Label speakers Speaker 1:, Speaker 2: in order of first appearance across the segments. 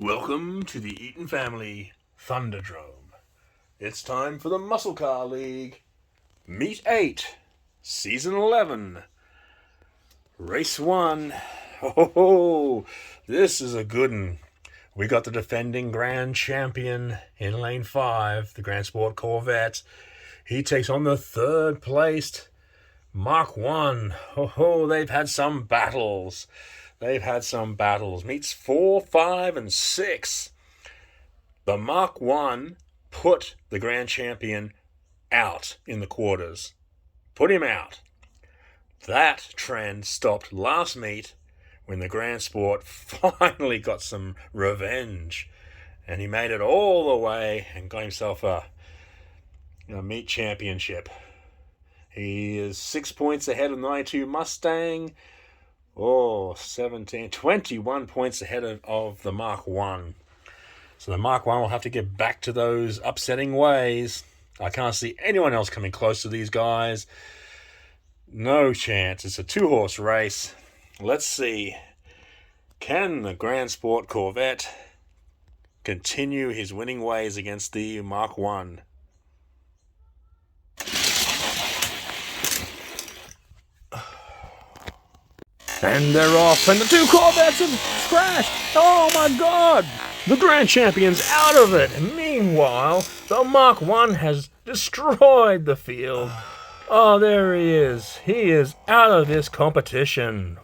Speaker 1: Welcome to the Eaton Family Thunderdrome. It's time for the Muscle Car League, Meet 8, Season 11, Race 1. Oh, this is a good one. We got the defending grand champion in Lane 5, the Grand Sport Corvette. He takes on the third placed Mark 1. Oh, they've had some battles. Meets 4, 5, and 6. The Mark 1 put the grand champion out in the quarters. Put him out. That trend stopped last meet when the Grand Sport finally got some revenge. And he made it all the way and got himself a meet championship. He is 6 points ahead of the 92 Mustang. 21 points ahead of the Mark 1. So the Mark 1 will have to get back to those upsetting ways. I can't see anyone else coming close to these guys. No chance. It's a two-horse race. Let's see. Can the Grand Sport Corvette continue his winning ways against the Mark 1? And they're off, and the two Corvettes have crashed. Oh my God! The Grand Champion's out of it. And meanwhile, the Mark 1 has destroyed the field. Oh, there he is. He is out of this competition.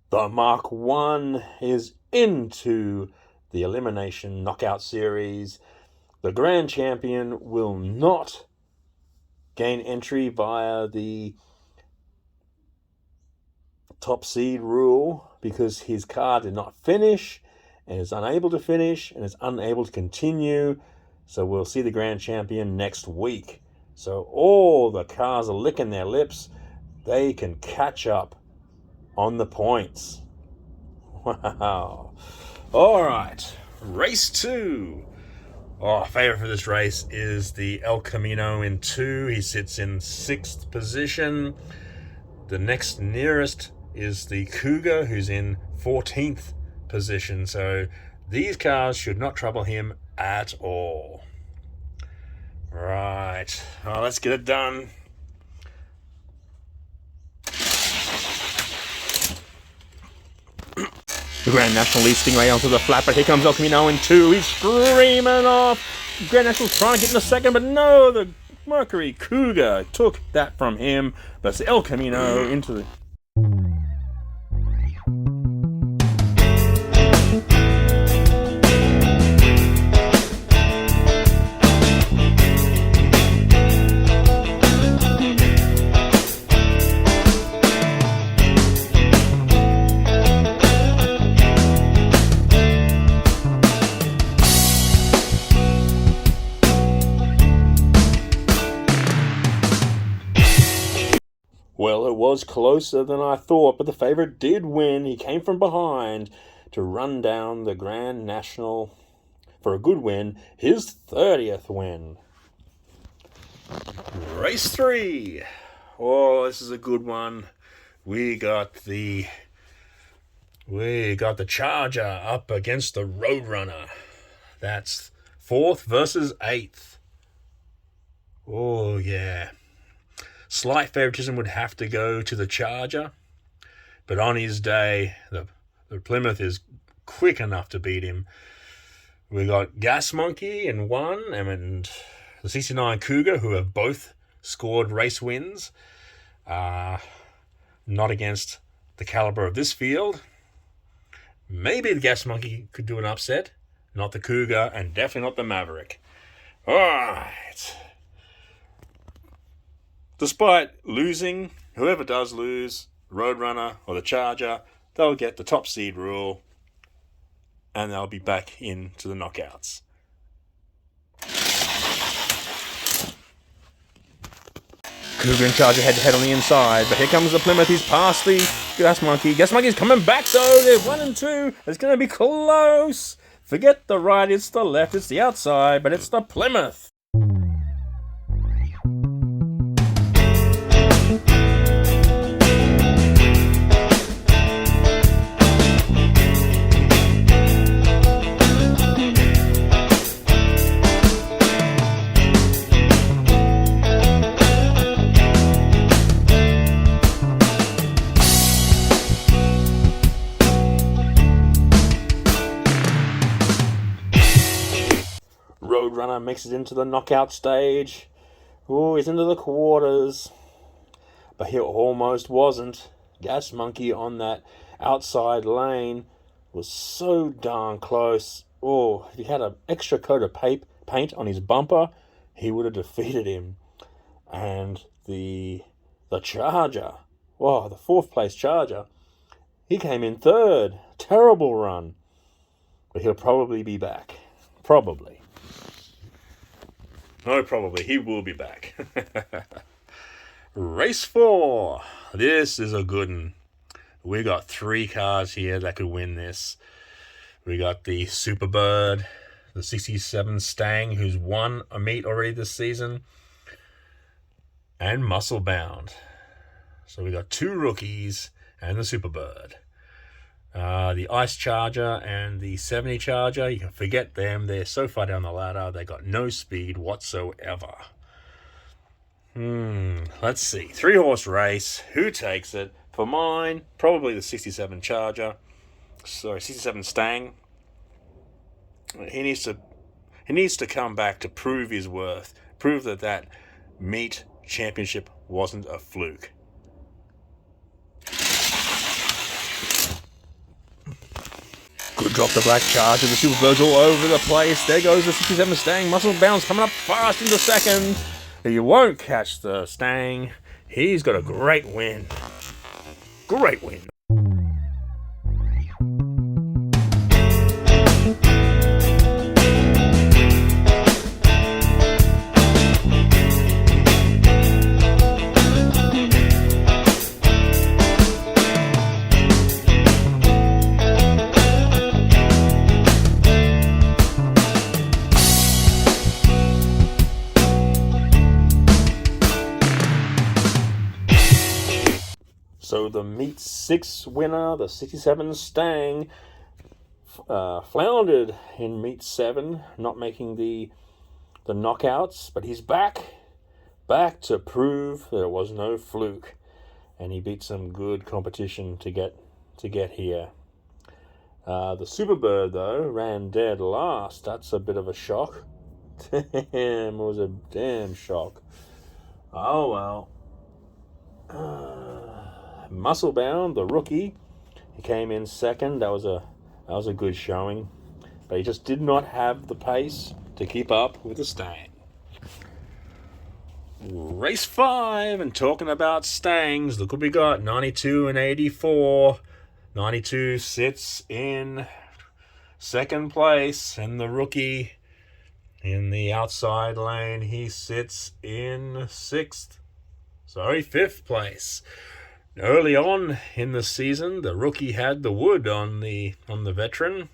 Speaker 1: The Mark 1 is into the Elimination Knockout Series. The Grand Champion will not gain entry via the top seed rule because his car did not finish and is unable to finish and is unable to continue. So we'll see the Grand Champion next week. So all the cars are licking their lips. They can catch up on the points. Wow. All right. Race 2. Favorite for this race is the El Camino in 2. He sits in 6th position. The next nearest is the Cougar, who's in 14th position. So these cars should not trouble him at all. Right. Let's get it done. The Grand National leads Stingray onto the flat, but here comes El Camino in 2. He's screaming off. Grand National's trying to get in the second, but no, the Mercury Cougar took that from him. But it's El Camino into the... Well, it was closer than I thought, but the favorite did win. He came from behind to run down the Grand National for a good win, his 30th win. Race 3. This is a good one. We got the Charger up against the Roadrunner. That's 4th versus 8th. Oh, yeah. Slight favoritism would have to go to the Charger, but on his day, the Plymouth is quick enough to beat him. We got Gas Monkey in 1, and the 69 Cougar, who have both scored race wins. Not against the caliber of this field. Maybe the Gas Monkey could do an upset. Not the Cougar, and definitely not the Maverick. All right. Despite losing, whoever does lose, Roadrunner or the Charger, they'll get the top seed rule, and they'll be back into the knockouts. Cougar and Charger head-to-head on the inside, but here comes the Plymouth. He's past the Gas Monkey. Gas Monkey's coming back, though. They're 1 and 2. It's going to be close. Forget the right, it's the left, it's the outside, but it's the Plymouth. Roadrunner makes it into the knockout stage. Oh, he's into the quarters. But he almost wasn't. Gas Monkey on that outside lane was so darn close. Oh, if he had an extra coat of paint on his bumper, he would have defeated him. And the Charger, wow, the 4th place Charger, he came in 3rd. Terrible run. But he'll probably be back. Probably. No, probably. He will be back. Race 4. This is a good one. We got 3 cars here that could win this. We got the Superbird, the 67 Stang, who's won a meet already this season, and Musclebound. So we got 2 rookies and the Superbird. The Ice Charger and the 70 Charger, you can forget them. They're so far down the ladder, they got no speed whatsoever. Let's see. 3-horse race. Who takes it? For mine, probably the 67 Charger. Sorry, 67 Stang. He needs to come back to prove his worth. Prove that meet championship wasn't a fluke. Good drop the Black Charger. The Superbird's all over the place. There goes the 67 Stang. Musclebound's coming up fast into second. You won't catch the Stang. He's got a great win. Great win. So the Meet 6 winner, the 67 Stang, floundered in Meet 7, not making the knockouts, but he's back to prove there was no fluke, and he beat some good competition to get here. The Superbird, though, ran dead last. That's a bit of a shock. Damn, it was a damn shock. Oh well. Musclebound, the rookie, he came in second. That was a good showing, but he just did not have the pace to keep up with the Stang. Race 5, and talking about Stangs, look what we got, 92 and 84. 92 sits in second place, and the rookie in the outside lane, he sits in fifth place. Early on in the season, the rookie had the wood on the veteran,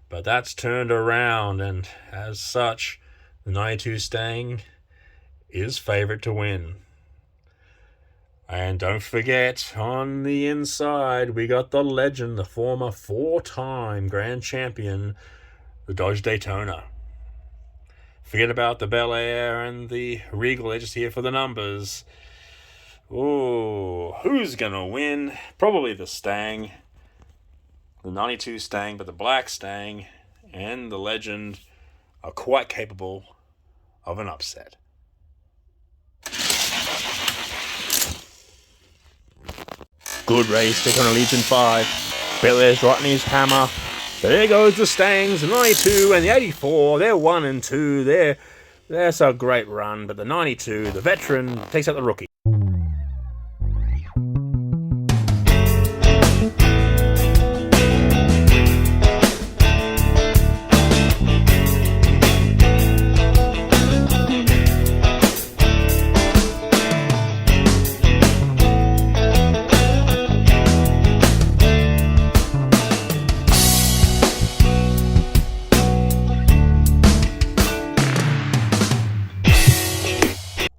Speaker 1: but that's turned around, and as such, the 92 Stang is favourite to win. And don't forget, on the inside, we got the legend, the former 4-time grand champion, the Dodge Daytona. Forget about the Bel Air and the Regal, they're just here for the numbers. Oh, who's going to win? Probably the Stang. The 92 Stang, but the Black Stang and the Legend are quite capable of an upset. Good race, Daytona leads in 5. Belair's right in his hammer. There goes the Stangs, the 92 and the 84. They're 1 and 2. That's a great run, but the 92, the veteran, takes out the rookie.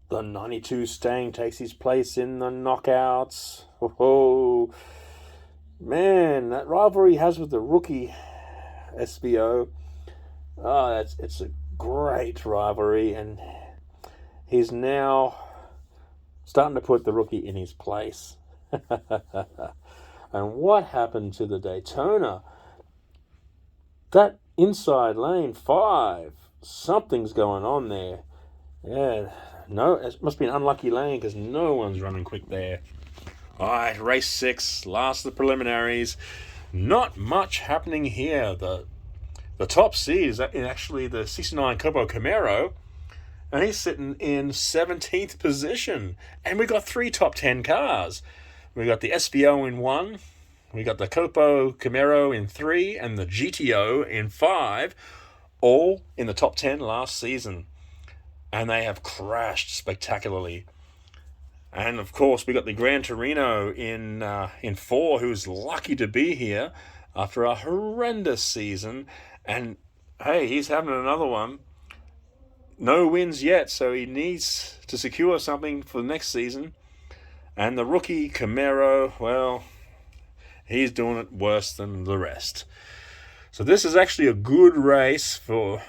Speaker 1: The 92 Stang takes his place in the knockouts. Oh, man, that rivalry he has with the rookie SBO. It's a great rivalry, and he's now starting to put the rookie in his place. And what happened to the Daytona? That inside lane 5, something's going on there. Yeah, no, it must be an unlucky lane because no one's running quick there. All right, race 6, last of the preliminaries. Not much happening here. The top seed is actually the 69 Copo Camaro, and he's sitting in 17th position. And we got 3 top 10 cars. We got the SBO in 1, we got the Copo Camaro in 3, and the GTO in 5, all in the top 10 last season. And they have crashed spectacularly. And of course, we got the Gran Torino in 4, who's lucky to be here after a horrendous season. And hey, he's having another one. No wins yet, so he needs to secure something for the next season. And the rookie Camaro, well, he's doing it worse than the rest. So this is actually a good race for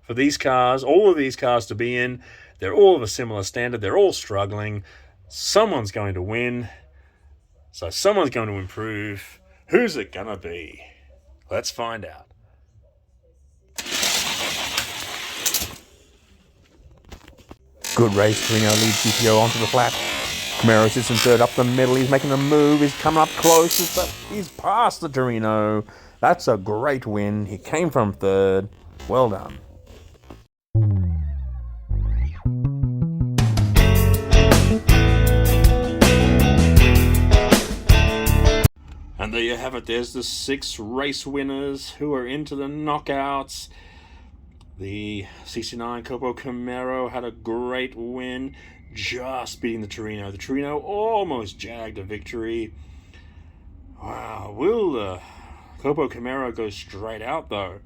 Speaker 1: these cars, all of these cars to be in. They're all of a similar standard. They're all struggling. Someone's going to win. So someone's going to improve. Who's it going to be? Let's find out. Good race. Torino leads GTO onto the flat. Camaro sits in 3rd up the middle. He's making a move. He's coming up close. He's past the Torino. That's a great win. He came from 3rd. Well done. And there you have it. There's the 6 race winners who are into the knockouts. The 69 Copo Camaro had a great win, just beating the Torino. The Torino almost jagged a victory. Wow, will the Copo Camaro go straight out though?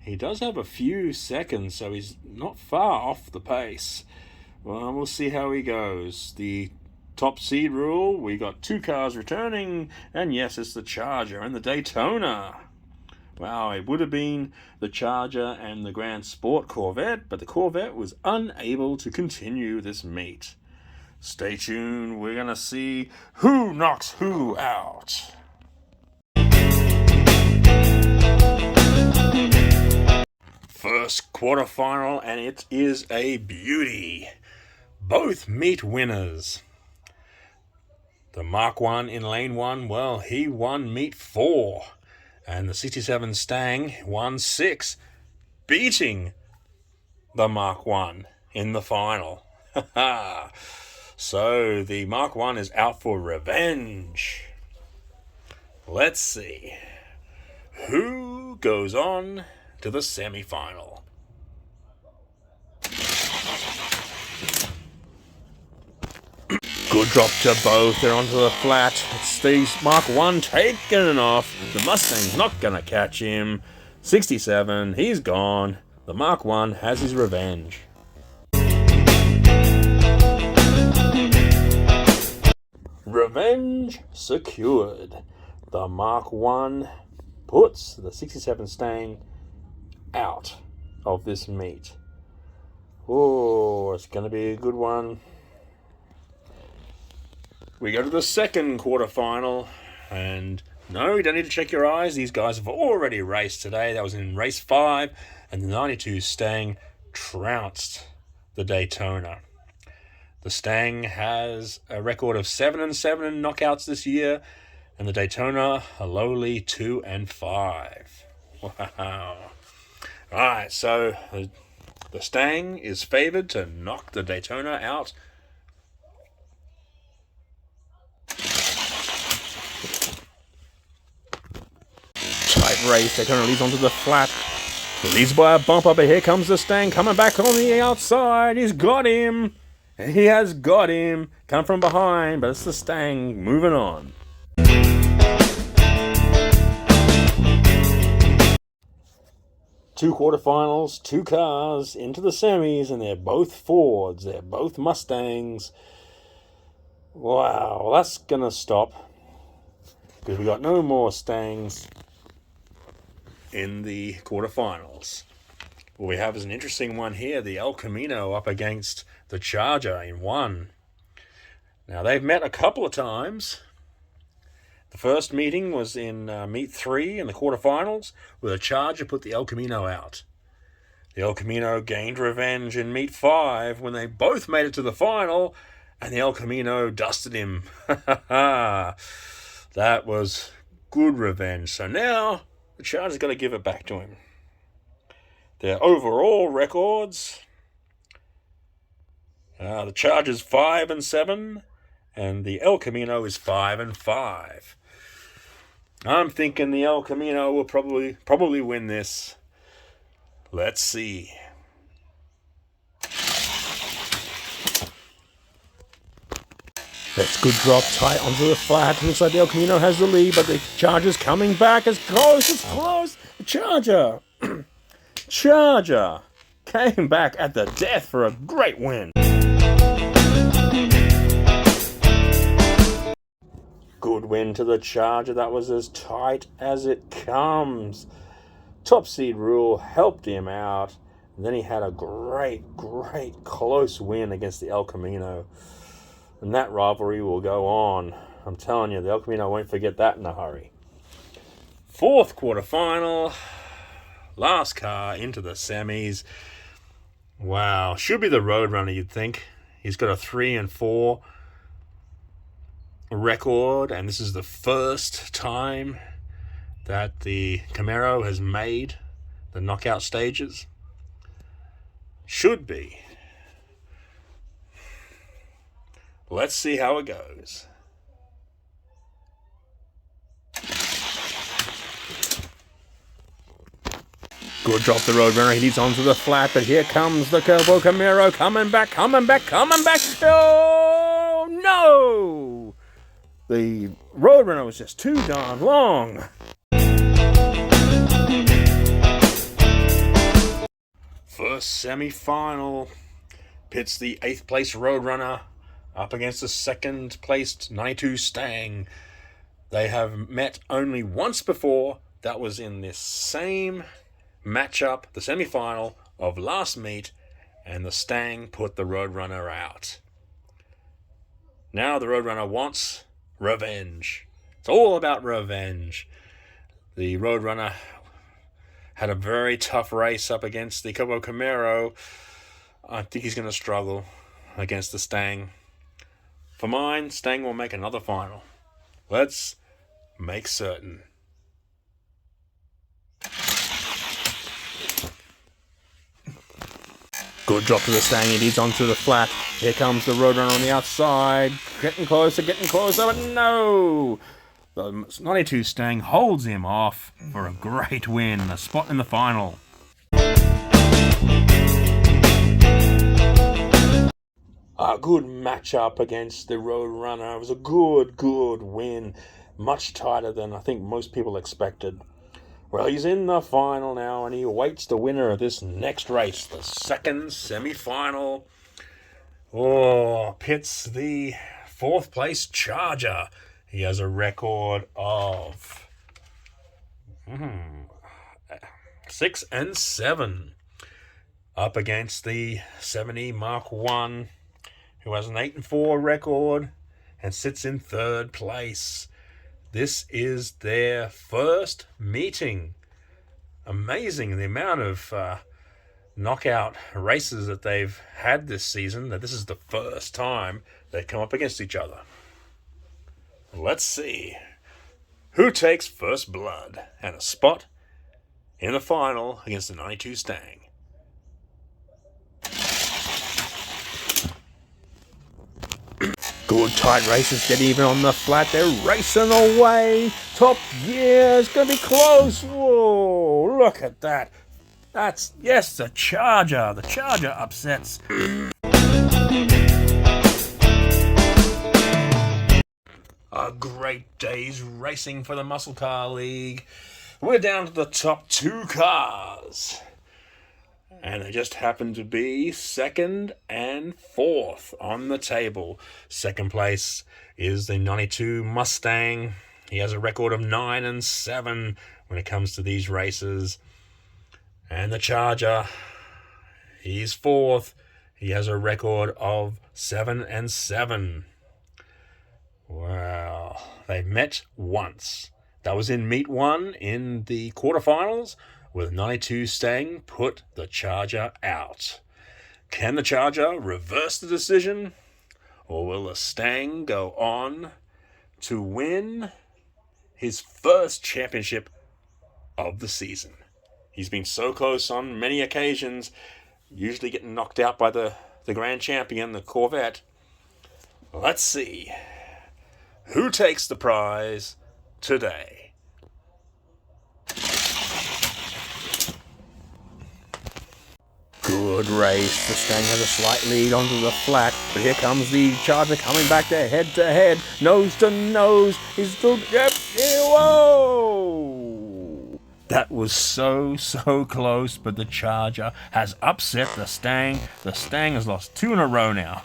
Speaker 1: He does have a few seconds, so he's not far off the pace. Well, we'll see how he goes. The top seed rule, we got 2 cars returning, and yes, it's the Charger and the Daytona. Wow, it would have been the Charger and the Grand Sport Corvette, but the Corvette was unable to continue this meet. Stay tuned, we're going to see who knocks who out. First quarterfinal, and it is a beauty. Both meet winners. The Mark 1 in lane 1, well, he won meet 4. And the 67 Stang won 6, beating the Mark 1 in the final. So the Mark 1 is out for revenge. Let's see who goes on to the semi-final. Good drop to both. They're onto the flat. It's the Mark 1 taking it off. The Mustang's not going to catch him. 67, he's gone. The Mark 1 has his revenge. Revenge secured. The Mark 1 puts the 67 Stang out of this meet. Oh, it's going to be a good one. We go to the second quarterfinal, and no, you don't need to check your eyes. These guys have already raced today. That was in race 5, and the 92 Stang trounced the Daytona. The Stang has a record of 7-7 in knockouts this year, and the Daytona a lowly 2-5. Wow. Alright, so the Stang is favored to knock the Daytona out. Tight race, Daytona leads onto the flat. He leads by a bumper, but here comes the Stang coming back on the outside. He's got him. He has got him. Come from behind, but it's the Stang moving on. Two quarterfinals, two cars into the semis, and they're both Fords. They're both Mustangs. Wow, that's going to stop because we got no more Stangs in the quarterfinals. What we have is an interesting one here. The El Camino up against the Charger in one. Now, they've met a couple of times. The first meeting was in meet 3 in the quarterfinals, where the Charger put the El Camino out. The El Camino gained revenge in meet 5 when they both made it to the final, and the El Camino dusted him. That was good revenge. So now the Charger's got to give it back to him. Their overall records, the Charger's 5-7, and the El Camino is 5-5. I'm thinking the El Camino will probably win this. Let's see. That's good drop, tight onto the flat. Looks like the El Camino has the lead, but the Charger's coming back. It's close. The Charger came back at the death for a great win. Good win to the Charger. That was as tight as it comes. Top seed rule helped him out. And then he had a great close win against the El Camino. And that rivalry will go on. I'm telling you, the El Camino won't forget that in a hurry. Fourth quarterfinal. Last car into the semis. Wow. Should be the Roadrunner, you'd think. He's got a 3-4 record, and this is the first time that the Camaro has made the knockout stages. Should be. Let's see how it goes. Good drop the Roadrunner. He leads onto the flat, but here comes the Turbo Camaro coming back. Oh, no! The Roadrunner was just too darn long. First semi-final pits the 8th place Roadrunner up against the 2nd placed 92 Stang. They have met only once before. That was in this same matchup, the semi-final of last meet, and the Stang put the Roadrunner out. Now the Roadrunner wants revenge. It's all about revenge. The Roadrunner had a very tough race up against the Turbo Camaro. I think he's going to struggle against the Stang. For mine, Stang will make another final. Let's make certain. Good drop to the Stang. He leads onto the flat. Here comes the Roadrunner on the outside. Getting closer, but no! The 92 Stang holds him off for a great win, a spot in the final. A good matchup against the Roadrunner. It was a good win. Much tighter than I think most people expected. Well, he's in the final now, and he awaits the winner of this next race, the 2nd semi-final. Pits the 4th place Charger. He has a record of 6-7 up against the 70 Mark 1, who has an 8-4 record and sits in 3rd place. This is their first meeting. Amazing the amount of knockout races that they've had this season, that this is the first time they come up against each other. Let's see who takes first blood and a spot in the final against the 92 Stang. Good tight races, get even on the flat. They're racing away. Top gear, it's going to be close. Whoa, look at that. That's, yes, the Charger. The Charger upsets. A great day's racing for the Muscle Car League. We're down to the top 2 cars. And they just happen to be 2nd and 4th on the table. Second place is the 92 Mustang. He has a record of 9-7 when it comes to these races. And the Charger, he's 4th. He has a record of 7-7. Wow. They've met once. That was in Meet 1 in the quarterfinals, with 92 Stang put the Charger out. Can the Charger reverse the decision? Or will the Stang go on to win his first championship of the season? He's been so close on many occasions, usually getting knocked out by the grand champion, the Corvette. Let's see who takes the prize today. Good race. The Stang has a slight lead onto the flat, but here comes the Charger coming back there, head to head, nose to nose. He's still, yep, whoa! That was so close, but the Charger has upset the Stang. The Stang has lost 2 in a row now.